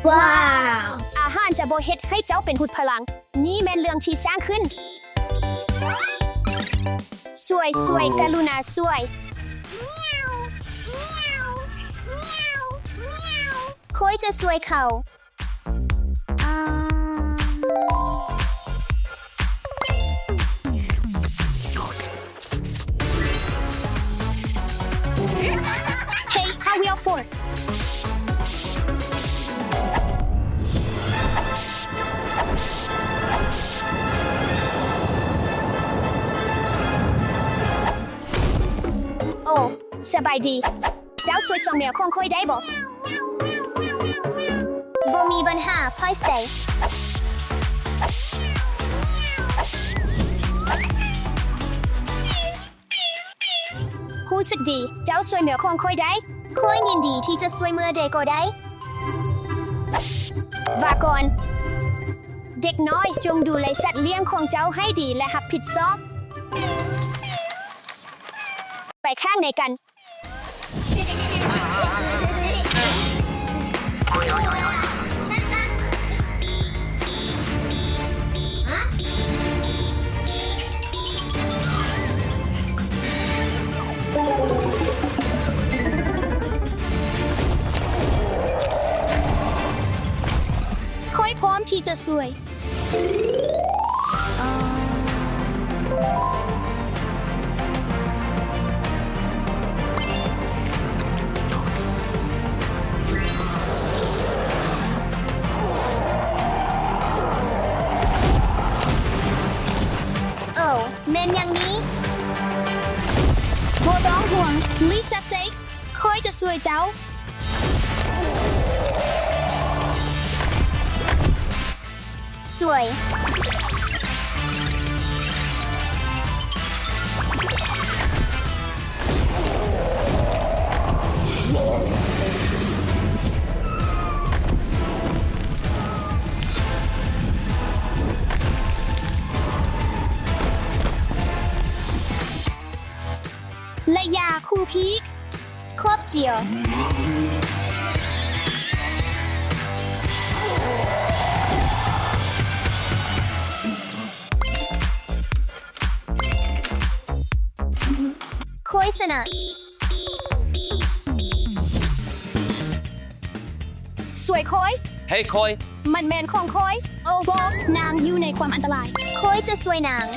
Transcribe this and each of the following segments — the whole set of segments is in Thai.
ว้าว อาหารจะบ่เฮ็ดให้เจ้าเป็นหุดพลัง นี่แม่นเรื่องที่สร้างขึ้นสวยกรุณาสวยค่อยจะสวยเขาHey, how we all for? โอ้สบายดี เจ้าสวยสองแมวคงค่อยได้บ่บ่มีปัญหาพ่อยใส่รู้สึกดี เจ้าสวยแมวคงค่อยได้ค่อยยินดีที่จะสวยเมื่อใดก็ได้ว่าก่อน เด็กน้อยจงดูแลสัตว์เลี้ยงของเจ้าให้ดีและรับผิดชอบไปข้างในกันค่อยพร้อมที่จะสวยแมนอย่างนี้โบต้องห่วงลิซ่าเซ่ค่อยจะสวยเจ้าสวยและยาคู่พีกครอบเจียวค่อยสนะสวยค่อย Hey Koi, มันแมนของค่อยโอ้บอกนางอยู่ในความอันตรายค่อยจะสวยนาง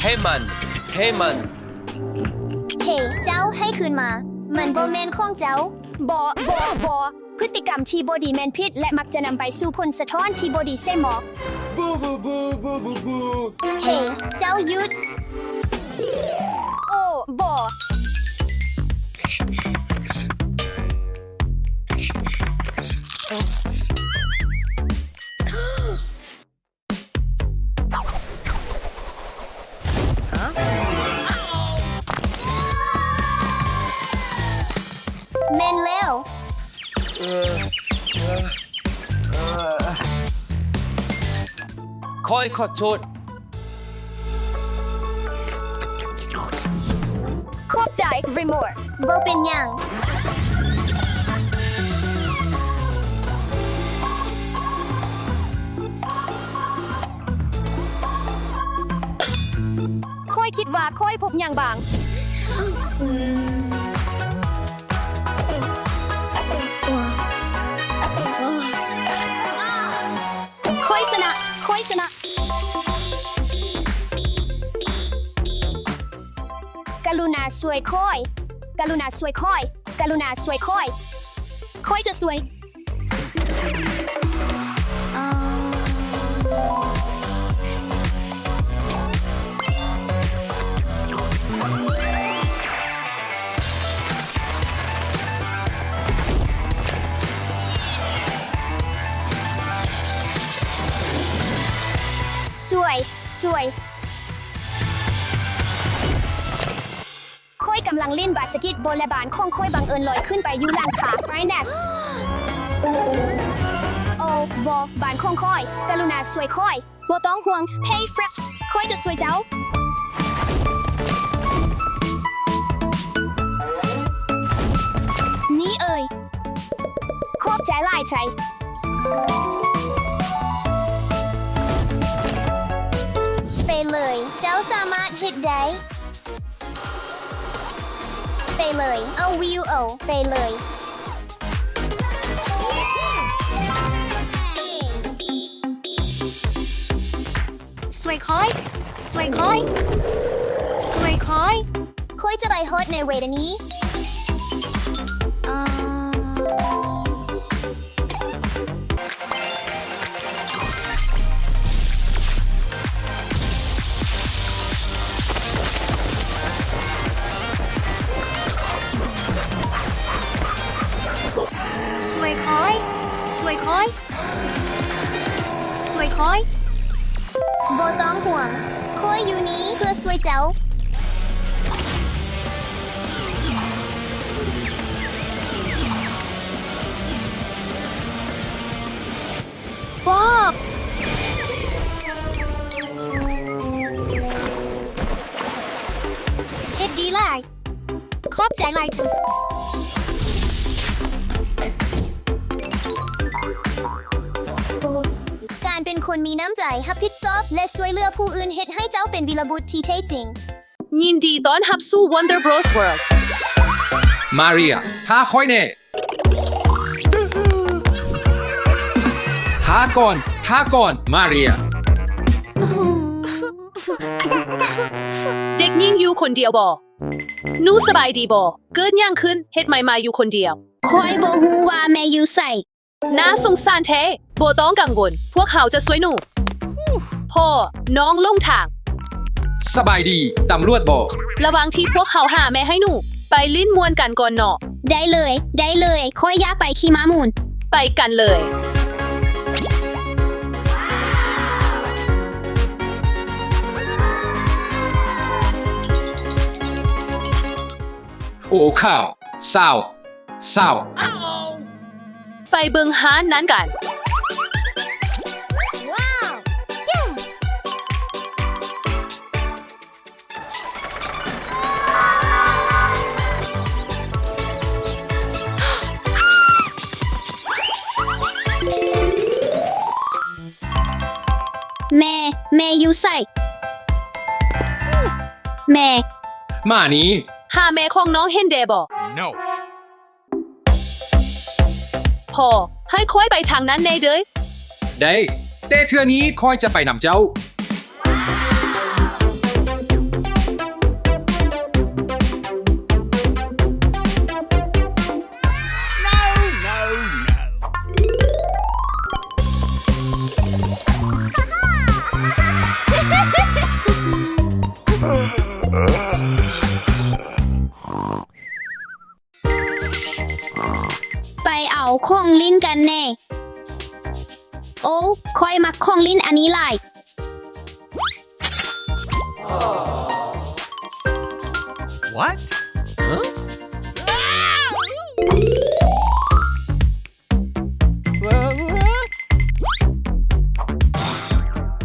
hey man, hey man. เฮ้เจ้าให้คืนมามันโบแมนของเจ้าบพฤติกรรมที่บดีแมนพิษและมักจะนำไปสู่ผลสะท้อนที่บดีเซหมอก Boo boo boo boo boo boo. เฮ้เจ้าหยุดโอ้บแมนแล้ว Koi ขอโทษ ขอบใจรีโมทบ่เป็นหยังค่อยคิดว่าค่อยพบอย่างบางค่อยชนะกรุณาสวยค่อยกรุณาสวยค่อยกรุณาสวยค่อยค่อยจะสวยสวย อยกำลังเล่นบาสเกตบอลและบานของค่อยบังเอิญลอยขึ้นไปอยู่หลังขาไรเนสโอ้บานของค่อยกรุณาช่วยค่อยบ่ต้องห่วงเฮ้ยฟริปส์ค่อยจะช่วยเจ้านี่เอ่ยขอบใจหลายใจไปเลยเจ้าสามารถฮิตได้ไปเลยเอาวิวเอาไปเลยสวยค่อยสวยค่อยสวยค่อยค่อยจะไปฮอตในเวทนี้สวยค่อยสวยค่อยสวยค่อยบ่ต้องห่วงค่อยอยู่นี้เพื่อช่วยเจ้าบ๊อบเฮ็ดดีหลายขอบใจหลายถึงการเป็นคนมีน้ำใจรับผิดชอบและช่วยเหลือผู้อื่นเฮ็ดให้เจ้าเป็นวีรบุรุษที่แท้จริง ยินดีต้อนรับสู่ Wonder Bros World มาเรียท้าค่อยแน่ท้าก่อน มาเรีย เด็กยิ่งอยู่คนเดียวบ่หนูสบายดีบ่เกิดหยังขึ้นเฮ็ดใหม่มาอยู่คนเดียว คอยบ่ฮู้ว่าแม่อยู่ใส่ น่าสงสารแท้บ่ต้องกังวลพวกเขาจะช่วยหนูพ่อน้องลงทาง สบายดี ตำรวจบอก ระหว่างที่พวกเขาหาแม่ให้หนูไปลิ้นมวนกันก่อนเนาะ ได้เลยคอยอยากไปขี่ม้าหมุน ไปกันเลย โอ้ข้าวเศร้า ไปเบิ่งหานั้นกัน ว้าว yes แม่อยู่ใส่แม่ มานี้ หาแม่ของน้องเห็นเดบ่ no พ่อให้ค่อยไปทางนั้นแน่เด้ย ได้แต่เทื่อนี้ค่อยจะไปนำเจ้า ไปเอาของลิ้นกันแน่โอ้คอยมักของลิ้นอันนี้หลาย What? Huh?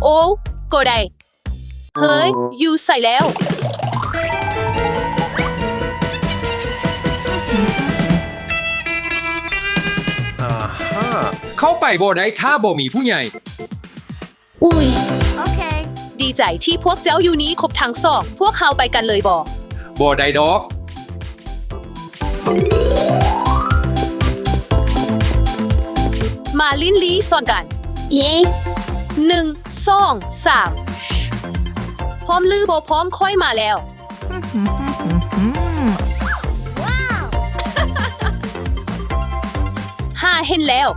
โอ้ก็ได้เฮ้ยอยู่ใส่แล้ว เข้าไปบ่ได้ถ้าบ่มีผู้ใหญ่ อุ้ย ดีใจที่พวกเจ้าอยู่นี้ครบทั้งสองพวกเขาไปกันเลยบ่ บ่ได้ดอก มาลิ้นลีซ่อนกัน เย้ 1 2 3พร้อมลือบ่พร้อมค่อยมาแล้ว ว้าว 5 เห็นแล้ว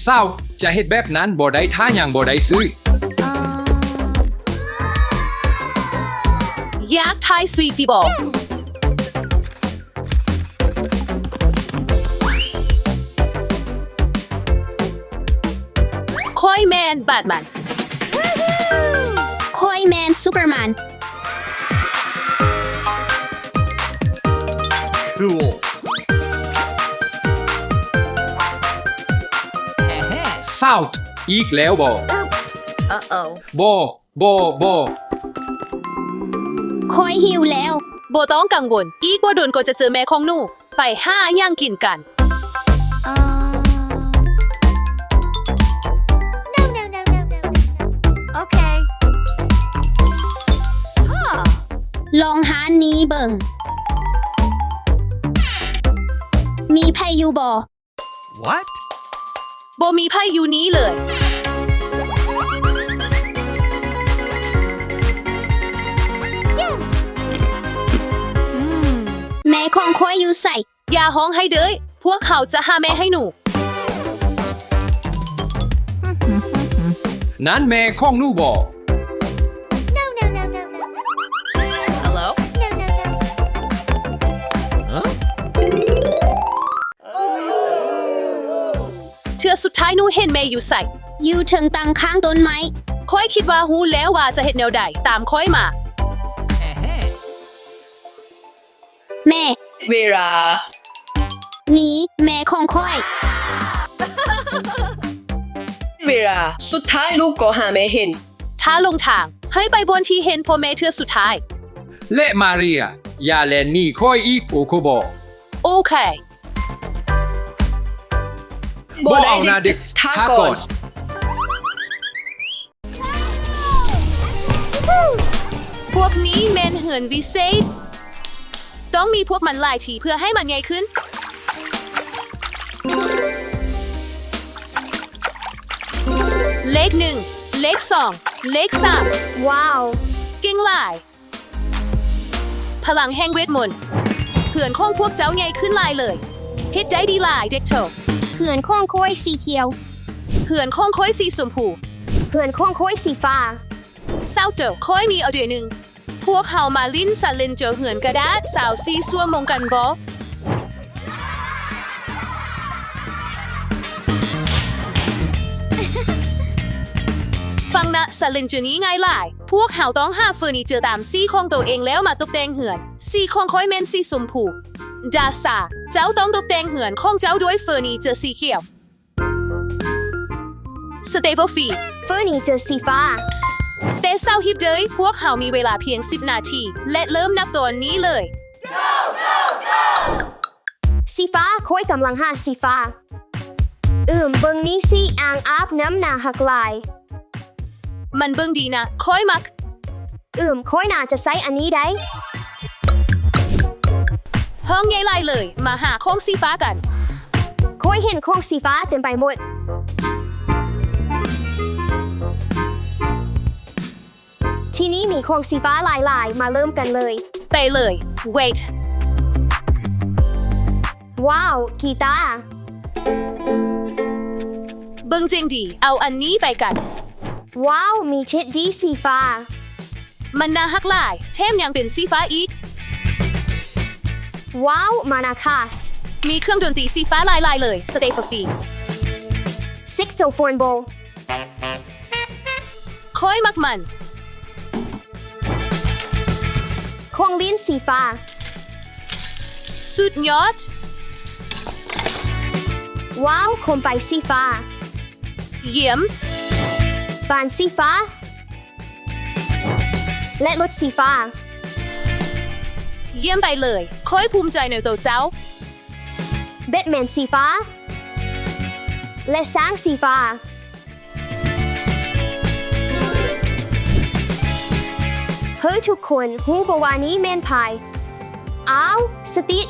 เศร้าจะเฮ็ดแบบนั้นบ่ได้ถ้ายังบ่ได้ซื้อ อยากทายซีฟีบอก แบทแมน คอยแมนซูเปอร์แมน Cool. เศร้าอีกแล้วบ่ Uh-oh. บ่ คอยหิวแล้ว โบต้องกังวล อีกบ่โดนก็จะเจอแม่ของหนู ไปห้าย่างกินกัน Okay. ลองหานี้เบิ่ง มีไผอยู่บ่ What? โบมีไพ่อยู่นี้เลย แม่ของคอยอยู่ใส่ อย่าห้องให้เด้ยพวกเขาจะหาแม่ให้หนู นั้นแม่ของหนูบ่ Hello? Huh? เทื่อสุดท้ายหนูเห็นแม่อยู่ใส่ อยู่ถึงตังข้างต้นไม้ ค่อยคิดว่าหูแล้วว่าจะเห็นแนวใดตามค่อยมา แม่ Vera. นี้แม่ของคอย Vera. สุดท้ายลูกก็หาไม่เห็น ถ้าลงทาง ให้ไปบนที่เห็นพ่อแม่เทื่อสุดท้าย และมาเรียอย่าแลนนี่ค่อยอีกโอโคบ่ โอเค บ่เอาหน้าเด็ก ท่า ท่า ก่ ก่ อ อน น พวกนี้เมนเหินวิเศษ ต้องมีพวกมันหลายทีเพื่อให้มันใหญ่ขึ้น เลขหนึ่ง เลขสอง เลขสาม ว้าว เก่งหลาย พลังแห่งเวทมนต์เผื่อนของพวกเจ้าใหญ่ขึ้นหลายเลยเฮ็ดได้ดีหลายเด็กโถ เพื่อนของคอยสีเขียว เผื่อนของค่อยสีชมพู เพื่อนของคอยสีฟ้า เศร้าเจ้าค่อยมีเอาเดือนหนึ่ง พวกเขามาลิ้นสันเลนเจอเหือนกระดาษสาวซีซัวมงกันบอฟังนะสันเลนเจอนี้ง่ายหลาย พวกเขาต้องหาเฟอร์นิเจอร์ตามซีของตัวเองแล้วมาตกแต่งเหือนซีของค่อยเมนซีชมพูดาซาเจ้าต้องตกแต่งเหือนของเจ้าด้วยเฟอร์นิเจอร์สีเขียวสเตฟฟี เฟอร์นิเจอร์สีฟ้า เตเศร้าฮิปเดยพวกเขามีเวลาเพียง10 นาที และเริ่มนับตอนนี้เลย สีฟ้าคอยกำลังหาสีฟ้า เบิ่งนี้สิอ่างอาบน้ำนาหักลาย มันเบิ่งดีนะค่อยมัก คอยน่าจะใช้อันนี้ได้ ห้องใหญ่ไลายเลย มาหาของสีฟ้ากัน คอยเห็นของสีฟ้าเต็มไปหมด ทีนี้มีของสีฟ้าหลายๆ มาเริ่มกันเลย ไปเลย wait ว้าว กีตาร์ เบิ่งจริงดี เอาอันนี้ไปกัน ว้าว มีเท็ดดี้สีฟ้า มันน่าฮักหลายแถมยังเป็นสีฟ้าอีก ว้าว มานาคาส มีเครื่องดนตรีสีฟ้าหลายๆเลยสเตฟฟี ซิกโซโฟนโบ ค่อยมักมัน ของลิ้นสีฟ้า สุดยอด ว้าวโคมไฟสีฟ้า เยี่ยม บานสีฟ้า และรถสีฟ้า เยี่ยมไปเลย ค่อยภูมิใจในตัวเจ้า แบทแมนสีฟ้า และช้างสีฟ้า เฮ้ยทุกคนฮูบวานี้แมนพาย อ้าว สติ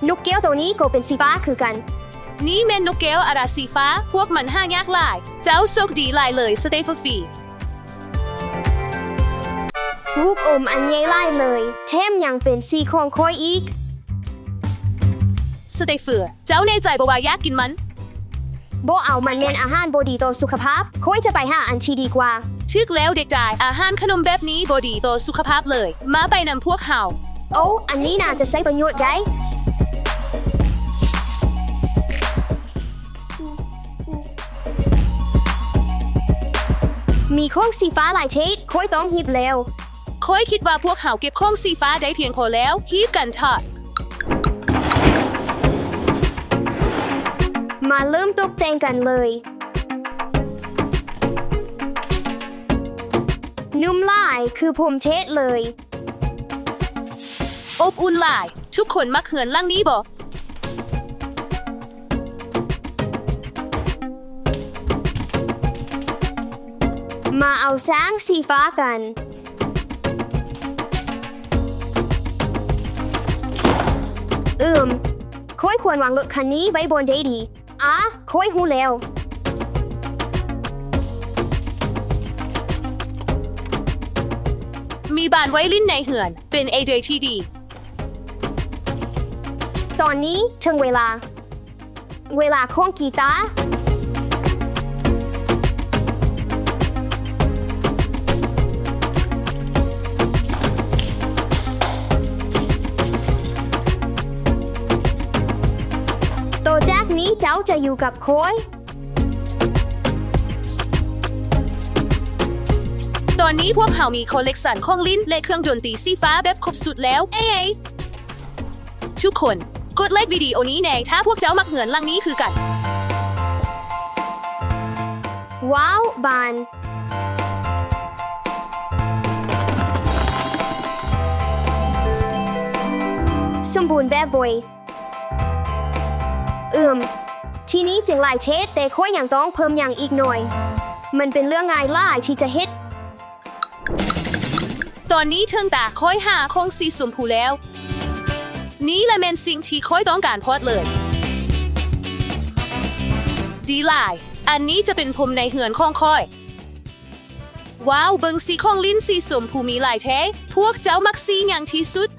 นกแก้วตัวนี้ก็เป็นสีฟ้าคือกัน นี่เมนนกแก้วอาราสีฟ้า พวกมันห้ายากหลาย เจ้าโชคดีหลายเลยสเตฟฟี รูปอมอันใหญ่ไล่เลยแถมยังเป็นสีของคอยอีก สเตฟเฟือเจ้าในใจบอกว่าอยากกินมัน โบเอามันเน้นอาหารบดีต่อสุขภาพคอยจะไปหาอันที่ดีกว่า ชึกแล้วเด็กจ่ายอาหารขนมแบบนี้บดีต่อสุขภาพเลย มาไปนำพวกเขา โอ้ อันนี้น่าจะใช้ประโยชน์ได้ มีข้องสีฟ้าหลายเชดค่อยต้องหีบแล้ว ค่อยคิดว่าพวกเขาเก็บของสีฟ้าได้เพียงพอแล้วฮีบกันเถอะ มาเริ่มตกแต่งกันเลยนุ่มลายคือผมเชดเลย อบอุ่นหลาย ทุกคนมักเหือนล่างนี้บอก มาเอาสร้างสีฟ้ากันค่อยควรวางรถคันนี้ไว้บนได้ดีค่อยหูแล้ว มีบานไว้ลิ้นในเหือนเป็นไอเดียที่ดี ตอนนี้ถึงเวลาของกีตาร์ต่อจากนี้เจ้าจะอยู่กับโค้ย ตอนนี้พวกเขามีคอลเลกชันของลิ้นและเครื่องดนตรีสีฟ้าแบบครบสุดแล้วทุกคนกดไลค์วิดีโอนี้แน่ถ้าพวกเจ้ามักเหือนล่างนี้คือกัน ว้าวบานสมบูรณ์แบบบ่อยทีนี้จึงหลายเทสแต่ค่อยยังต้องเพิ่มอย่างอีกหน่อย มันเป็นเรื่องง่ายล่ายที่จะเฮ็ด ตอนนี้เทิงตาค่อยหาของสีชมพูแล้ว นี่แหละเป็นสิ่งที่ค่อยต้องการพอดเลย ดีหลาย อันนี้จะเป็นผมในเหือนของค่อย ว้าวเบิงสีของลิ้นสีชมพูมีหลายแท้พวกเจ้ามักสีอย่างที่สุด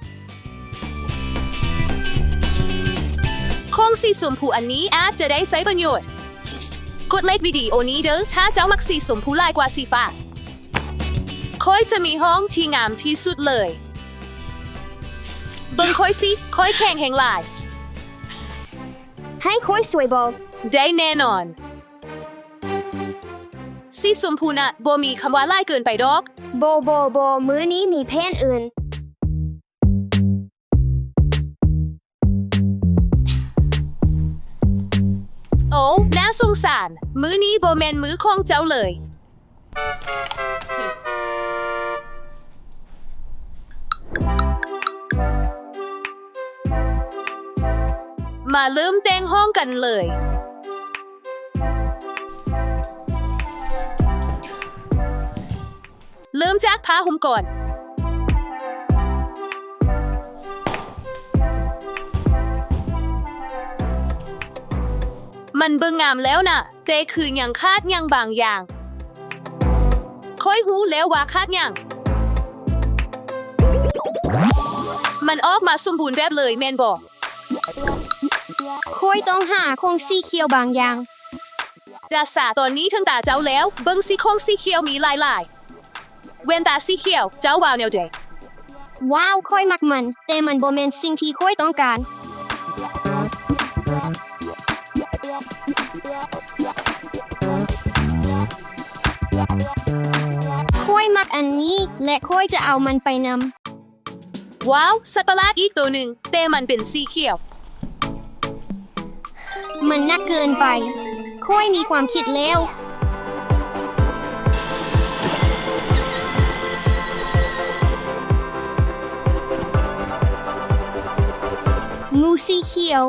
ของสีชมพูอันนี้อาจจะได้ใช้ประโยชน์กดไลค์วิดีโอนี้เด้อถ้าเจ้ามักสีชมพูลายกว่าสีฟ้าค่อยจะมีห้องที่งามที่สุดเลยเบิ่งค่อยสิค่อยแข่งแห่งหลาย ให้ค่อยสวยบอก ได้แน่นอนสีชมพูน่ะบ่มีคำว่าลายเกินไปดอก โบมื้อนี้มีแผนอื่น โอ้น่าสงสาร มื้อนี้บ่แม่นมื้อของเจ้าเลย มาเริ่มแต่งห้องกันเลย เริ่มจากผ้าห่มก่อน มันเบิ่งงามแล้วน่ะแต่คือยังคาดยังบางอย่างค่อยหูแล้วว่าคาดยังมันออกมาสมบูรณ์แบบเลยแม่นบอก ค่อยต้องหาคงสีเขียวบางอย่าง ดาษาตอนนี้ถึงตาเจ้าแล้วเบิ่งสีของสีเขียวมีลายเว้นตาสีเขียวเจ้าว้าวแนวเด ว้าวค่อยมักมันแต่มันบ่แม่นสิ่งที่ค่อยต้องการค่อยมักอันนี้และค่อยจะเอามันไปนำ ว้าวสัตว์ประหลาดอีกตัวหนึ่งแต่มันเป็นสีเขียว มันนักเกินไปค่อยมีความคิดแล้วงูสีเขียว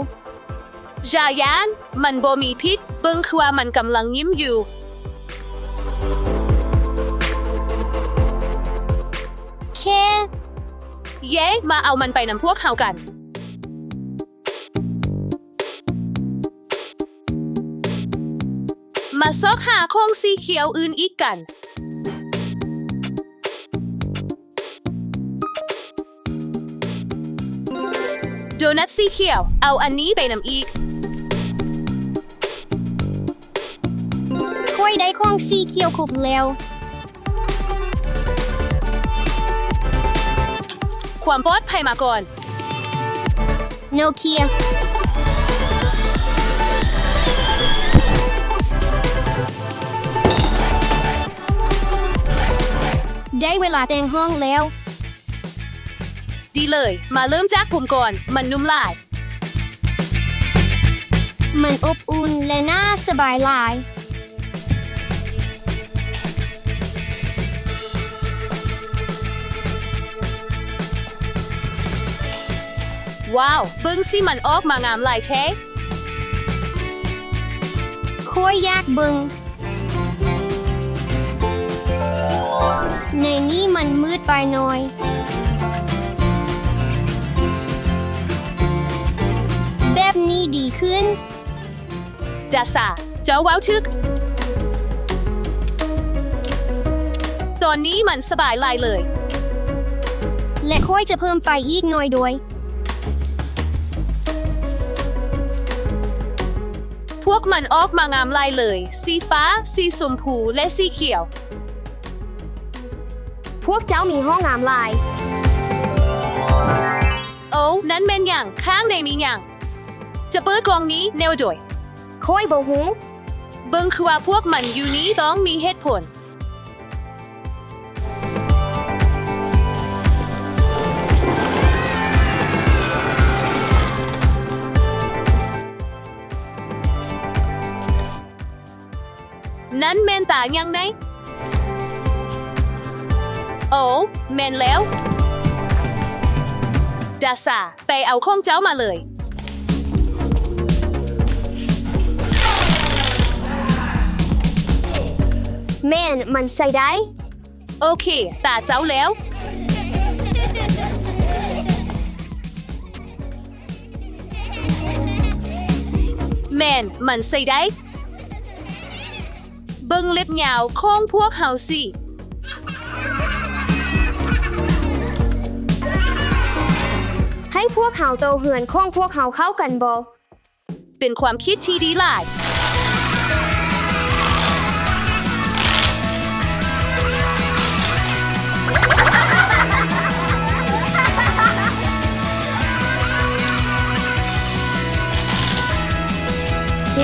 จายานมันบ่มีพิษเบิ่งคือว่ามันกำลังยิ้มอยู่ แค่ เย้มาเอามันไปนำพวกเขากัน มาซอกหาของสีเขียวอื่นอีกกัน โดนัทสีเขียวเอาอันนี้ไปนำอีก ค่อยได้ของสีเขียวครบแล้ว ความปลอดภัยมาก่อน โนเกีย ได้เวลาแต่งห้องแล้ว ดีเลย มาเริ่มจากผมก่อน มันนุ่มหลาย มันอบอุ่นและน่าสบายหลาย ว้าว เบิ้งสิมันออกมางามหลายแท้ ค่อยยากเบิงในนี้มันมืดไปหน่อย แบบนี้ดีขึ้น ดาซาเจ้าว้าวชึก ตอนนี้มันสบายหลายเลย และค่อยจะเพิ่มไฟอีกหน่อยด้วย พวกมันออกมางามหลายเลย สีฟ้า สีชมพู และสีเขียว พวกเจ้ามีห้องงามหลาย โอ้นั้นแม่นอย่างข้างในมีอย่าง จะเปิดกล่องนี้แนวโดย ค่อยบ่หู เบิ่งคือว่าพวกมันอยู่นี้ต้องมีเหตุผล นั้นแมนตายังไงโอ้แมนแล้วดาซาไปเอาของเจ้ามาเลย แม่นมันใส่ได้ โอเค ตาเจ้าแล้ว แมนมันใส่ได้ เบิ่งเล็บยาวของพวกเฮาสิ ให้พวกเขาโตเหือนของพวกเขาเข้ากันบ่ เป็นความคิดที่ดีหลาย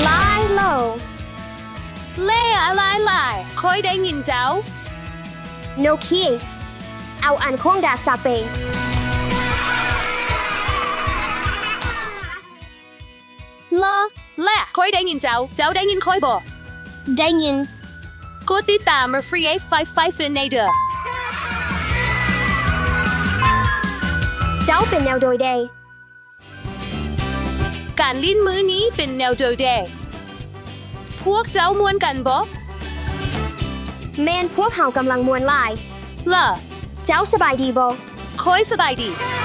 ลายโล เล่อะไรหลายค่อยได้ยินเจ้า โนคีเอาอันของดาซาเป ลอ และค่อยได้ยินเจ้า เจ้าได้ยินค่อยบอก ได้ยิน กดติดตามมาฟรี55ในเด้อ เจ้าเป็นแนวโดยเดย์ การลิ้นมือนี้เป็นแนวโดยแดงพวกเจ้ามวนกันบ่ แม่นพวกเขากำลังมวนหลาย ล่ะ เจ้าสบายดีบ่ ค่อยสบายดี เ